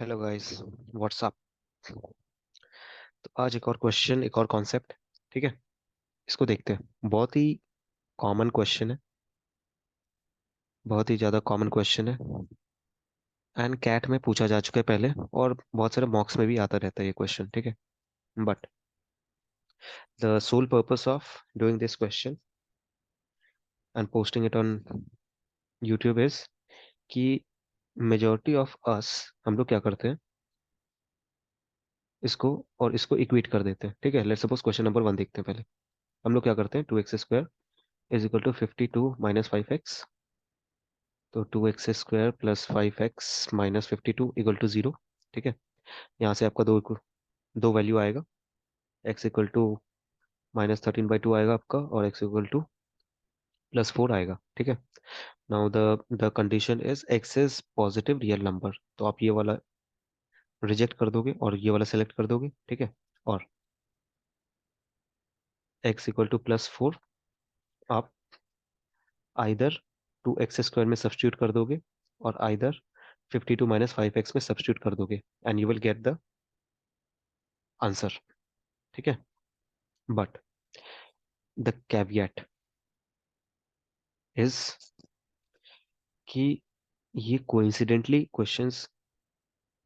Hello guys, WhatsApp. तो आज एक और क्वेश्चन, एक और कॉन्सेप्ट। ठीक है, इसको देखते हैं। बहुत ही कॉमन क्वेश्चन है, बहुत ही ज़्यादा कॉमन क्वेश्चन है। एंड कैट में पूछा जा चुका है पहले, और बहुत सारे मॉक्स में भी आता रहता है ये क्वेश्चन। ठीक है, but the sole purpose of doing this question and posting it on YouTube is कि मेजोरिटी ऑफ अस, हम लोग क्या करते हैं, इसको और इसको इक्वेट कर देते हैं। ठीक है, लेट्स सपोज क्वेश्चन नंबर 1 देखते हैं पहले। हम लोग क्या करते हैं, 2x² is equal to 52 - 5x। तो 2x² plus 5x minus 52 equal to 0। ठीक है, यहाँ से आपका दो वैल्यू आएगा। x इक्वल टू -13/2 आएगा आपका, और x इक्वल टू +4 आएगा। ठीक है, now the condition is x is positive real number, तो आप ये वाला रिजेक्ट कर दोगे और ये वाला सेलेक्ट कर दोगे। ठीक है, और x इक्वल टू +4 आप आइदर 2x² में सब्स्टिट्यूट कर दोगे, और आइदर 52 - 5x में सब्स्टिट्यूट कर दोगे, and you will get the answer. ठीक है, बट द कैवियट इज कि ये कोइंसिडेंटली क्वेश्चंस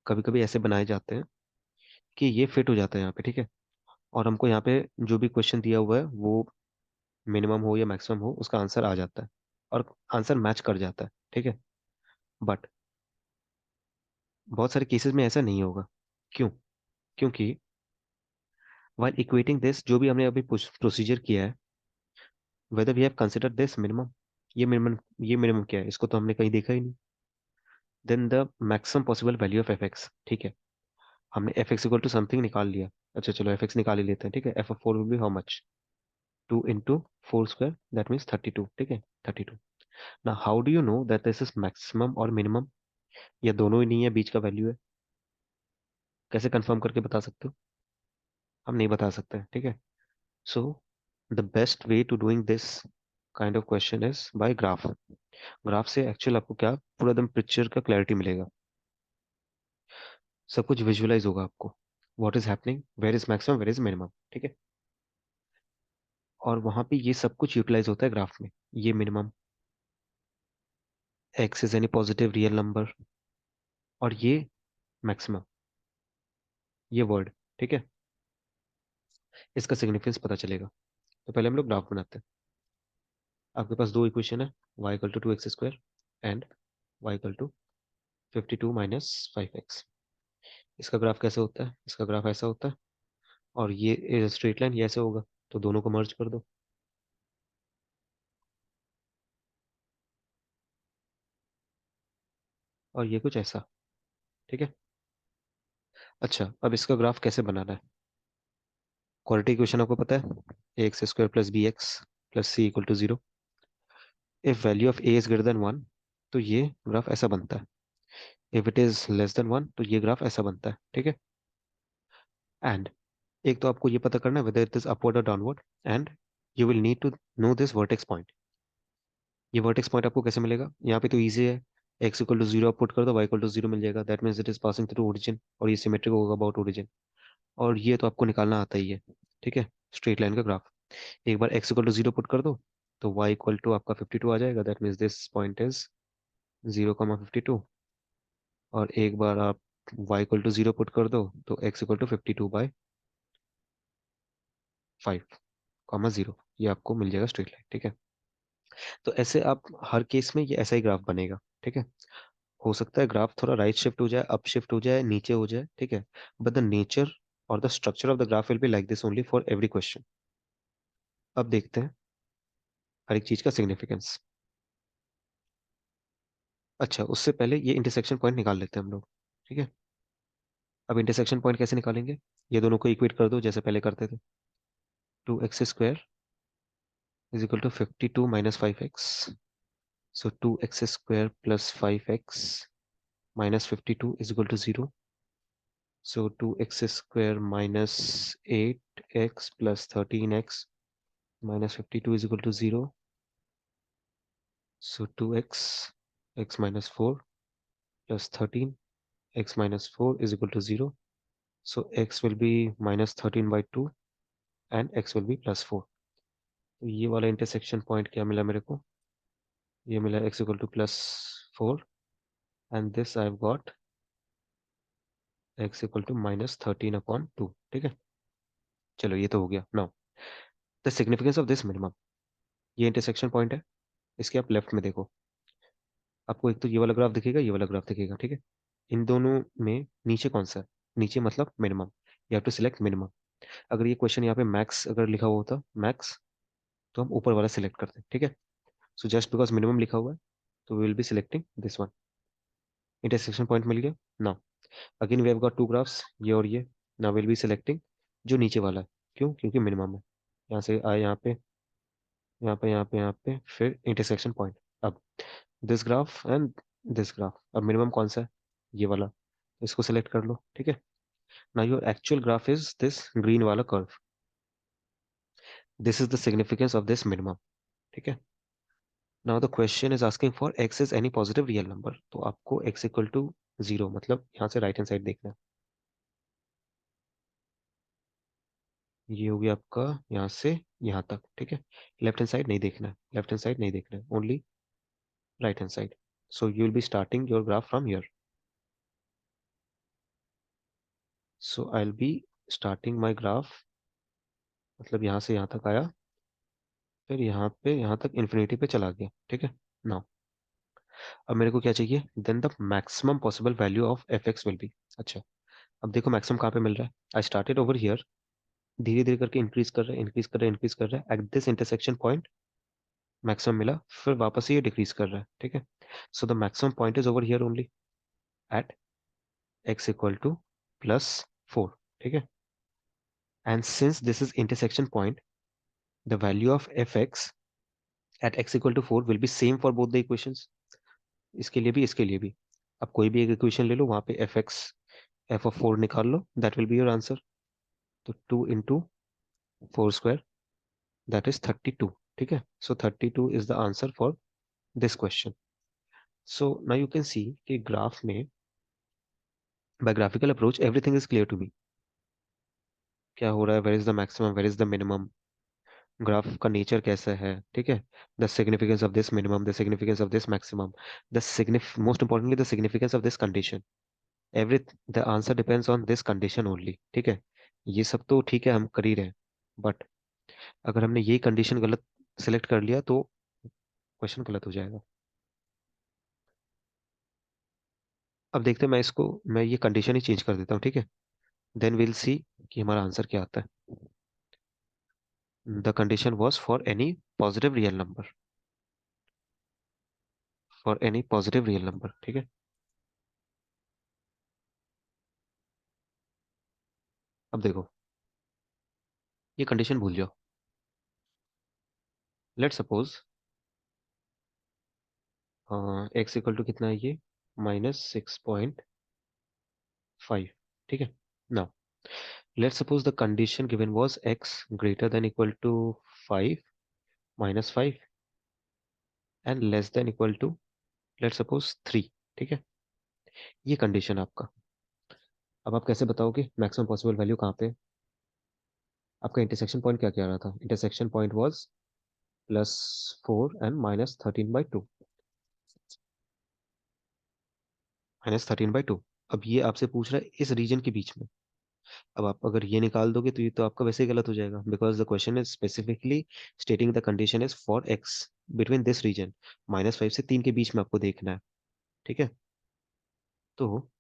कभी कभी ऐसे बनाए जाते हैं कि ये फिट हो जाता है यहाँ पे। ठीक है, और हमको यहाँ पे जो भी क्वेश्चन दिया हुआ है वो मिनिमम हो या मैक्सिमम हो, उसका आंसर आ जाता है, और आंसर मैच कर जाता है। ठीक है, बट बहुत सारे केसेस में ऐसा नहीं होगा। क्यों? क्योंकि वाइल इक्वेटिंग दिस, जो भी हमने अभी प्रोसीजर किया है, whether we have consider this minimum, ये मिनिमम क्या है, इसको तो हमने कहीं देखा ही नहीं। Then the maximum possible value of f x. ठीक है, हमने f x equal to something निकाल लिया। अच्छा चलो एफ एक्स निकाल ही लेते हैं। ठीक है, F of 4 will B how much, 2 × 4², that means 32। ठीक है, 32। ना how do you know that this is maximum और मिनिमम, या दोनों ही नहीं है, बीच का वैल्यू है? कैसे कंफर्म करके बता सकते हो? हम नहीं बता सकते। ठीक है, so the best way to doing this kind of question is by graph. Graph से एक्चुअल आपको क्या, पूरा एकदम पिक्चर का क्लैरिटी मिलेगा, सब कुछ विजुअलाइज होगा आपको, what is happening, where is maximum, where is minimum. ठीक है, और वहां पे ये सब कुछ यूटिलाइज होता है ग्राफ में। ये minimum, x is any positive real number, और ये मैक्सिमम, ये वर्ड। ठीक है, इसका सिग्निफिकेंस पता चलेगा। तो पहले हम लोग ग्राफ बनाते हैं। आपके पास दो इक्वेशन है, y equal to 2x² and y equal to 52 - 5x। इसका ग्राफ कैसे होता है? इसका ग्राफ ऐसा होता है, और ये स्ट्रेट लाइन ये ऐसे होगा, तो दोनों को मर्ज कर दो, और ये कुछ ऐसा। ठीक है, अच्छा अब इसका ग्राफ कैसे बनाना है? क्वाड्रेटिक इक्वेशन आपको पता है, ax² plus bx plus c equal to 0। If value of a is greater than 1, तो ये ग्राफ ऐसा बनता है। If it is less than 1, तो ये ग्राफ ऐसा बनता है। ठीक है, एंड एक तो आपको ये पता करना है वेदर इट इज अपवर्ड और downward, and you will need to know this vertex point. ये वर्टेक्स पॉइंट आपको कैसे मिलेगा? यहाँ पे तो इजी है, x इक्वल टू 0 आप पुट कर दो, y इक्वल टू 0 मिल जाएगा, that means it is passing through origin, और ये सिमेट्रिक होगा अबाउट ओरिजिन। और ये तो आपको निकालना आता ही है। ठीक है, स्ट्रेट लाइन का ग्राफ, एक बार x इक्वल टू 0 पुट कर दो, तो y इक्वल टू आपका 52 आ जाएगा, that means this point is 0, 52। और एक बार आप y इक्वल टू 0 पुट कर दो, तो x इक्वल टू 52/5, 0, ये आपको मिल जाएगा स्ट्रेट लाइन। ठीक है, तो ऐसे आप हर केस में ये ऐसा ही ग्राफ बनेगा। ठीक है, हो सकता है ग्राफ थोड़ा राइट शिफ्ट हो जाए, अप शिफ्ट हो जाए, नीचे हो जाए। ठीक है, बट द नेचर और the structure of the graph will be like this only for every question. अब देखते हैं हर एक चीज का सिग्निफिकेंस। अच्छा, उससे पहले ये इंटरसेक्शन पॉइंट निकाल लेते हैं हम लोग। ठीक है, अब इंटरसेक्शन पॉइंट कैसे निकालेंगे? ये दोनों को इक्वेट कर दो जैसे पहले करते थे। 2x² is equal to 52 - 5x। So 2x² plus 5x minus 52 is equal to 0। So 2x square minus 8x plus 13x minus 52 is equal to 0. So 2x, x minus 4 plus 13 x minus 4 is equal to 0. So x will be minus 13 by 2 and x will be plus 4. तो ये वाला intersection point क्या मिला मेरे को? ये मिला x equal to plus 4 and this I have got x equal to minus 13 upon 2. ठीक है, चलो ये तो हो गया. Now the significance of this minimum. ये इंटरसेक्शन पॉइंट है, इसके आप लेफ्ट में देखो. आपको एक तो ये वाला ग्राफ दिखेगा, ये वाला ग्राफ दिखेगा. ठीक है, इन दोनों में नीचे कौन सा है? नीचे मतलब minimum. You have to select minimum. अगर ये क्वेश्चन यहाँ पे मैक्स अगर लिखा हुआ होता, मैक्स, तो हम ऊपर वाला सिलेक्ट करते हैं. ठीक है, सो जस्ट बिकॉज मिनिमम लिखा हुआ है तो we will be selecting this one. Intersection point मिल गया. Now again we have got two graphs, ये और ये. नाउ विल बी सिलेक्टिंग जो नीचे वाला है. क्यों? क्योंकि मिनिमम है. यहाँ से आए यहाँ पे, यहाँ पे, यहाँ पे, यहाँ पे, फिर इंटरसेक्शन पॉइंट. अब this graph and this graph. अब मिनिमम कौन सा है? ये वाला. इसको सिलेक्ट कर लो. ठीक है, now your actual graph is this green वाला curve. This is the significance of this minimum. ठीक है, now the question is asking for x is any positive real number. तो आपको एक्स इक्वल टू 0 मतलब यहाँ से राइट हैंड साइड देखना है. ये हो गया आपका यहाँ से यहाँ तक. ठीक है, लेफ्ट हैंड साइड नहीं देखना है, लेफ्ट हैंड साइड नहीं देखना है, only right hand side. So you will be starting your graph from here. So I will be starting my graph, मतलब यहाँ से यहाँ तक आया, फिर यहाँ पे यहाँ तक इन्फिनिटी पे चला गया. ठीक है, नाउ अब मेरे को क्या चाहिए? Then the maximum possible value of f x will be. अच्छा, अब देखो मैक्सिमम कहाँ पे मिल रहा है. आई स्टार्टेड ओवर हियर, धीरे धीरे करके इंक्रीज कर रहा है, इंक्रीज कर रहा है, इंक्रीज कर रहा है. At this intersection point maximum मिला, फिर वापस से ये डिक्रीज कर रहा है. ठीक है, so the maximum point is over here only at x equal to plus 4. ठीक है, and since this is intersection point, the value of f x at x equal to 4 will be same for both the equations. इसके लिए भी, इसके लिए भी. अब कोई भी एक इक्वेशन ले लो, वहां पे एफ एक्स, एफ ऑफ 4 निकाल लो, that will be your answer. तो 2 इंटू 4 स्क्वायर, दैट इज 32. ठीक है, so 32 is the answer for this question. So now you can see कि ग्राफ में by graphical approach everything is clear to me. क्या हो रहा है, where is the maximum, where is the minimum, graph का nature कैसा है. ठीक है, the significance of this minimum, the significance of this maximum, the signif most importantly the significance of this condition. Every the answer depends on this condition only. ठीक है, ये सब तो ठीक है, हम कर ही रहे हैं, बट अगर हमने यही कंडीशन गलत सेलेक्ट कर लिया तो क्वेश्चन गलत हो जाएगा. अब देखते हैं, मैं ये कंडीशन ही चेंज कर देता हूँ. ठीक है, देन विल सी कि हमारा आंसर क्या आता है. The condition was for any positive real number, for any positive real number. ठीक है, अब देखो, ये कंडीशन भूल जाओ. Let suppose x equal to कितना है ये, -6.5. ठीक है, now let suppose the condition given was x greater than equal to 5, -5 and less than equal to let suppose 3. ठीक है, ये कंडीशन आपका. अब आप कैसे बताओगे मैक्सिमम पॉसिबल वैल्यू कहाँ पे है? आपका इंटरसेक्शन पॉइंट क्या क्या रहा था? Intersection point was +4 and -13/2. -13/2. अब ये आपसे पूछ रहा है इस रीजन के बीच में. अब आप अगर ये निकाल दोगे तो ये तो आपका वैसे ही गलत हो जाएगा, because the question is specifically stating the condition is for x between this region. -5 से 3 के बीच में आपको देखना है. ठीक है, तो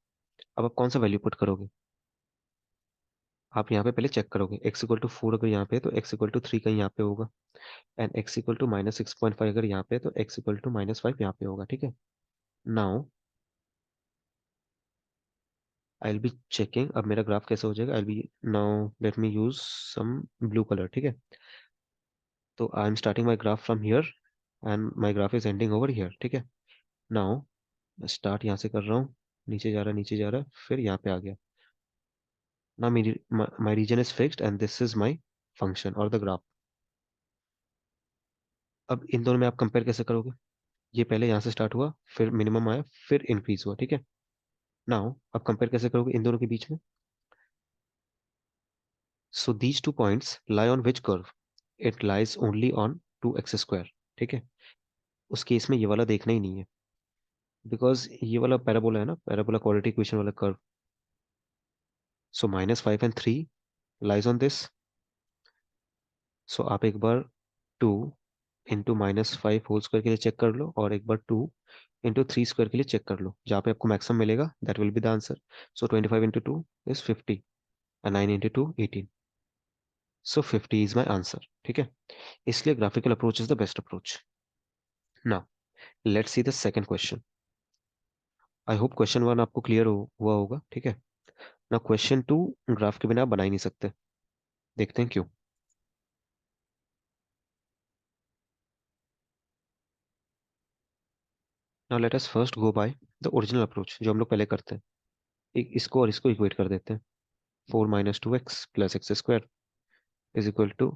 अब आप कौन सा वैल्यू पुट करोगे? आप यहाँ पे पहले चेक करोगे. एक्स इक्वल टू 4 अगर यहाँ पे है तो एक्स इक्वल टू 3 कहीं यहाँ पे होगा, एंड एक्स इक्वल टू -6.5 अगर यहाँ पे है तो एक्स इक्वल टू -5 यहाँ पे होगा. ठीक है, now I will be checking. अब मेरा ग्राफ कैसे हो जाएगा? I be now let me use some blue colour. ठीक है, तो I am starting my graph from here and my graph is ending over here. ठीक है, नाउ स्टार्ट यहाँ से कर रहा हूँ, नीचे जा रहा है, नीचे जा रहा है, फिर यहाँ पे आ गया. ना my region is fixed and this is my function और द ग्राफ. अब इन दोनों में आप कंपेयर कैसे करोगे? ये पहले यहाँ से स्टार्ट हुआ, फिर मिनिमम आया, फिर इंक्रीज हुआ. ठीक है, नाउ अब कंपेयर कैसे करोगे इन दोनों के बीच में? So these two points lie on which curve? It lies only on 2x square. ठीक है, उस केस में ये वाला देखना ही नहीं है, बिकॉज ये वाला पैराबोला है ना, पैराबोला क्वाड्रेटिक इक्वेशन वाला curve. So -5 and 3 lies on this. So आप एक बार 2 × -5 होल स्क्वायर के लिए चेक कर लो, और एक बार 2 × 3 स्क्वायर के लिए चेक कर लो, जहाँ पे आपको मैक्सिमम मिलेगा that will be the answer. So 25 × 2 is 50, and 9 × 2 18। So 50 is my answer. ठीक है, इसलिए graphical approach is the best approach. Now let's see the second question. I hope question 1 आपको क्लियर हुआ होगा। ठीक है, ना क्वेश्चन 2 ग्राफ के बिना आप बना ही नहीं सकते। देखते हैं क्यों। Now let us first go by the original approach जो हम लोग पहले करते हैं। एक इसको और इसको इक्वेट कर देते हैं। 4 - 2x + x² is equal to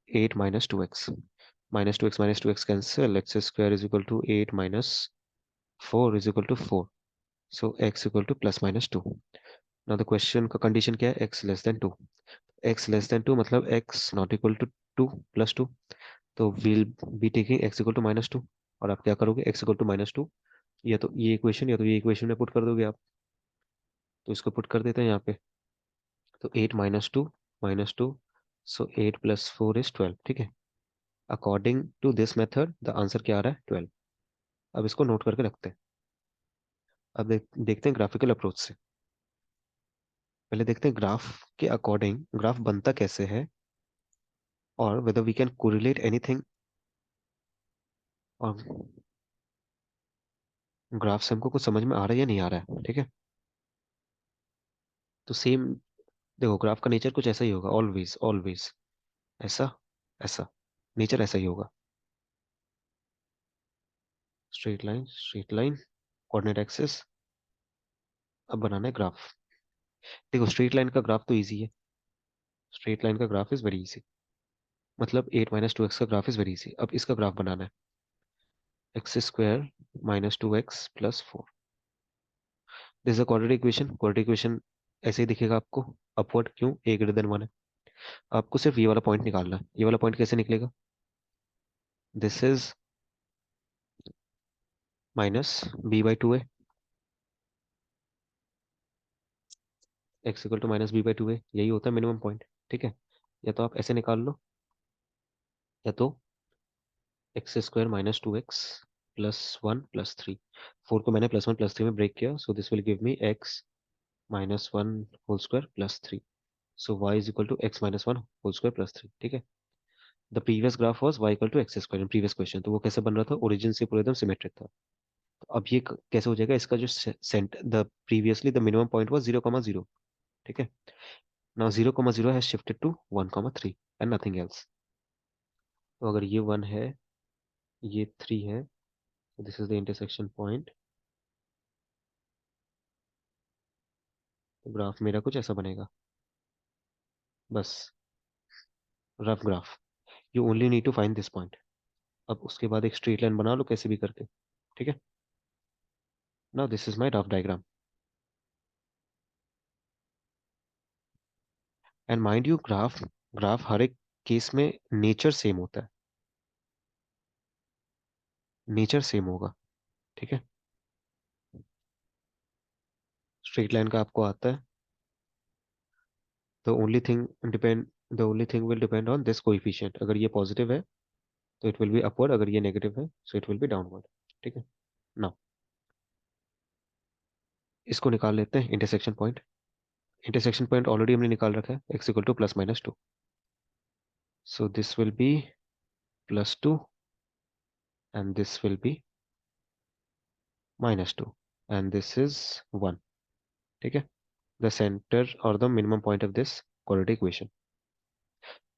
8 - 2x। -2x cancel, x² is equal to 8 - 4 is equal to 4। So x equal to +-2। Now the question का कंडीशन क्या है? x less than 2। x less than 2 मतलब x नॉट इक्वल टू 2 +2। तो will be taking x equal to -2। और आप क्या करोगे? x equal to -2, या तो ये इक्वेशन या तो ये इक्वेशन में पुट कर दोगे आप। तो इसको पुट कर देते हैं यहाँ पे। तो 8 - 2 - 2, सो 8 + 4 इज 12। ठीक है, according to this method the answer क्या आ रहा है? 12। अब इसको नोट करके रखते हैं। अब देखते हैं ग्राफिकल अप्रोच से। पहले देखते हैं ग्राफ के अकॉर्डिंग ग्राफ बनता कैसे है, और whether we can correlate anything. और ग्राफ से हमको कुछ समझ में आ रहा है या नहीं आ रहा है। ठीक है, तो सेम देखो, ग्राफ का नेचर कुछ ऐसा ही होगा, ऑलवेज ऑलवेज ऐसा ऐसा, नेचर ऐसा ही होगा। Straight line straight line, coordinate axis. अब बनाना है ग्राफ। देखो स्ट्रेट लाइन का ग्राफ तो इजी है। स्ट्रेट लाइन का ग्राफ इज वेरी इजी। मतलब 8 - 2x का ग्राफ इज वेरी इजी। अब इसका ग्राफ बनाना है। x² -2x + 4। This is a quadratic equation. Quadratic equation ऐसे ही दिखेगा आपको। अपवर्ड क्यों? a > 1 है। आपको सिर्फ ये वाला पॉइंट निकालना है। ये वाला पॉइंट कैसे निकलेगा? दिस इज -b/2 है। x इक्वल टू -b/2 है, यही होता है मिनिमम पॉइंट। ठीक है, या तो आप ऐसे निकाल लो, या तो x² -2x + 1 + 3। 4 को मैंने +1 + 3 में ब्रेक किया, so this will give me x -1 whole square + 3। So y is equal to x -1 whole square + 3। ठीक है, the previous graph was y equal to x² in previous question. तो वो कैसे बन रहा था? ओरिजिन से पूरा एकदम सिमेट्रिक था। तो अब ये कैसे हो जाएगा? इसका जो centre, the previously the minimum point was 0, 0। ठीक है, now 0, 0 has shifted to 1, 3 and nothing else. तो अगर ये 1 है, ये 3 है, this is the intersection point. तो ग्राफ मेरा कुछ ऐसा बनेगा, बस rough graph. You only need to find this point. अब उसके बाद एक स्ट्रेट लाइन बना लो कैसे भी करके। ठीक है, now this is my rough diagram. And mind you, graph graph हर एक केस में नेचर सेम होता है। नेचर सेम होगा। ठीक है, स्ट्रेट लाइन का आपको आता है। The only thing depend the only thing will depend on this coefficient. अगर ये पॉजिटिव है तो इट विल बी अपवर्ड, अगर ये नेगेटिव है so it will be downward. ठीक है, नाउ इसको निकाल लेते हैं intersection point. Intersection point already हमने निकाल रखा है, x equal to +-2। So this will be +2 and this will be -2 and this is 1। ठीक है, द सेंटर और the minimum point of this quadratic equation.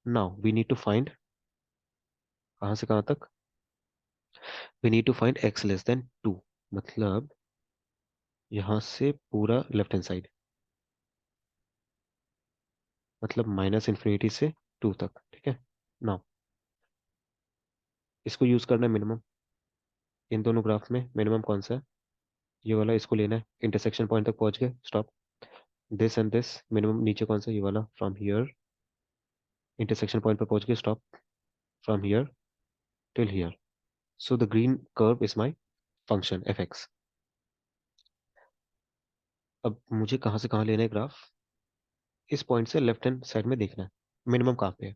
Now we need to find, कहाँ से कहाँ तक? We need to find x less than 2, मतलब यहाँ से पूरा लेफ्ट हैंड साइड, मतलब -∞ से 2 तक। ठीक है, नाउ इसको यूज करना है मिनिमम। इन दोनों ग्राफ में मिनिमम कौन सा है? ये वाला इसको लेना है, इंटरसेक्शन पॉइंट तक पहुंच गए, stop. This and this minimum नीचे कौन सा, ये वाला, फ्रॉम हियर इंटरसेक्शन पॉइंट पे पहुंच गए, stop. From here till here, so the green curve is my function F x. अब मुझे कहाँ से कहाँ लेना है ग्राफ, इस पॉइंट से लेफ्ट हैंड साइड में देखना है मिनिमम कहाँ पे है।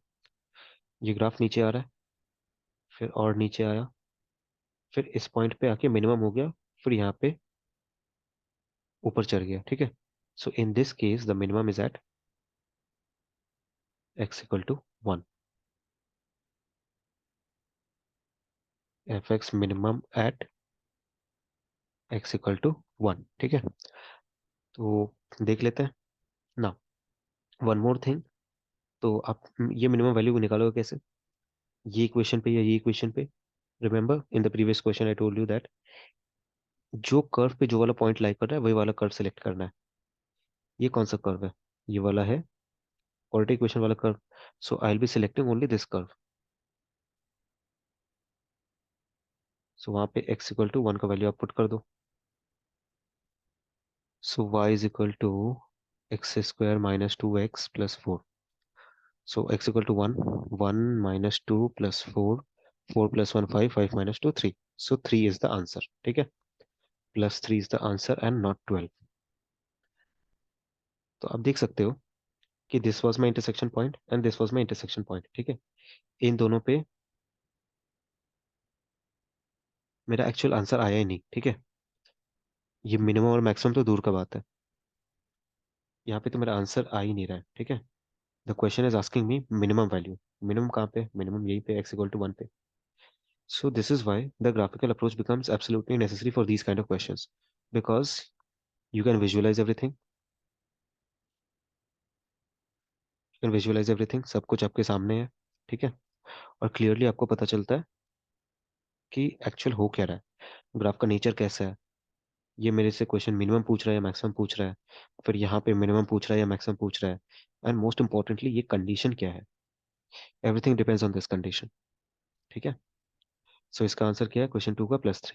ये ग्राफ नीचे आ रहा है, फिर और नीचे आया, फिर इस पॉइंट पे आके मिनिमम हो गया, फिर यहाँ पे ऊपर चढ़ गया, ठीक है। So in this case the minimum is at x equal to 1, f x minimum at x equal to 1, ठीक है। तो देख लेते हैं ना, वन मोर थिंग। तो आप ये मिनिमम वैल्यू निकालोगे कैसे, ये इक्वेशन पे या ये इक्वेशन पे। Remember in the previous question I told you that जो कर्व पे जो वाला पॉइंट लाई कर रहा है वही वाला कर्व सेलेक्ट करना है। ये कौन सा कर्व है, ये वाला है, क्वाड्रेटिक इक्वेशन वाला curve. So I will be selecting only this curve. So वहां पे x इक्वल टू 1 का वैल्यू आप पुट कर दो। So y is equal to x square minus 2x plus 4। So x equal to 1, 1 minus 2 plus 4, 4 plus 1 5, 5 minus 2 3। So 3 is the answer, ठीक है। Plus 3 is the answer and not 12। तो आप देख सकते हो कि this was my intersection point and this was my intersection point, ठीक है। इन दोनों पे मेरा एक्चुअल आंसर आया ही नहीं, ठीक है। ये मिनिमम और मैक्सिमम तो दूर का बात है, यहाँ पे तो मेरा आंसर आ ही नहीं रहा है, ठीक है। The question is asking me minimum value, minimum कहाँ पे, मिनिमम यहीं पे x इक्वल टू 1 पे। So this is why the graphical approach becomes absolutely necessary for these kind of questions, because you can visualize everything, you can visualize everything, सब कुछ आपके सामने है, ठीक है। और क्लियरली आपको पता चलता है कि एक्चुअल हो क्या रहा है, ग्राफ का नेचर कैसा है। ये मेरे से क्वेश्चन मिनिमम पूछ रहा है या मैक्सिमम पूछ रहा है, फिर यहाँ पे मिनिमम पूछ रहा है या मैक्सिमम पूछ रहा है, एंड मोस्ट इंपॉर्टेंटली ये कंडीशन क्या है। Everything depends on this condition, ठीक है। सो इसका आंसर क्या है क्वेश्चन 2 का +3।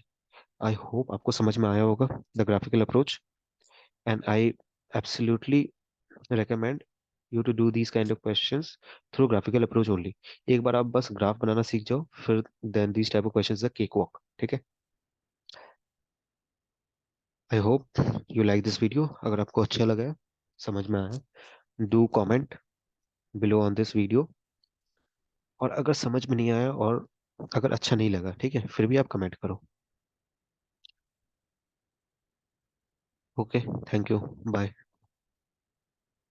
आई होप आपको समझ में आया होगा the graphical approach, and I absolutely recommend you to do these kind of questions through graphical approach only। एक बार आप बस ग्राफ बनाना सीख जाओ, फिर then these type of questions are cake walk, ठीक है। I hope you like this video, अगर आपको अच्छा लगा है, समझ में आया, do comment below on this video. और अगर समझ में नहीं आया और अगर अच्छा नहीं लगा, ठीक है, फिर भी आप कमेंट करो। Okay, thank you, bye.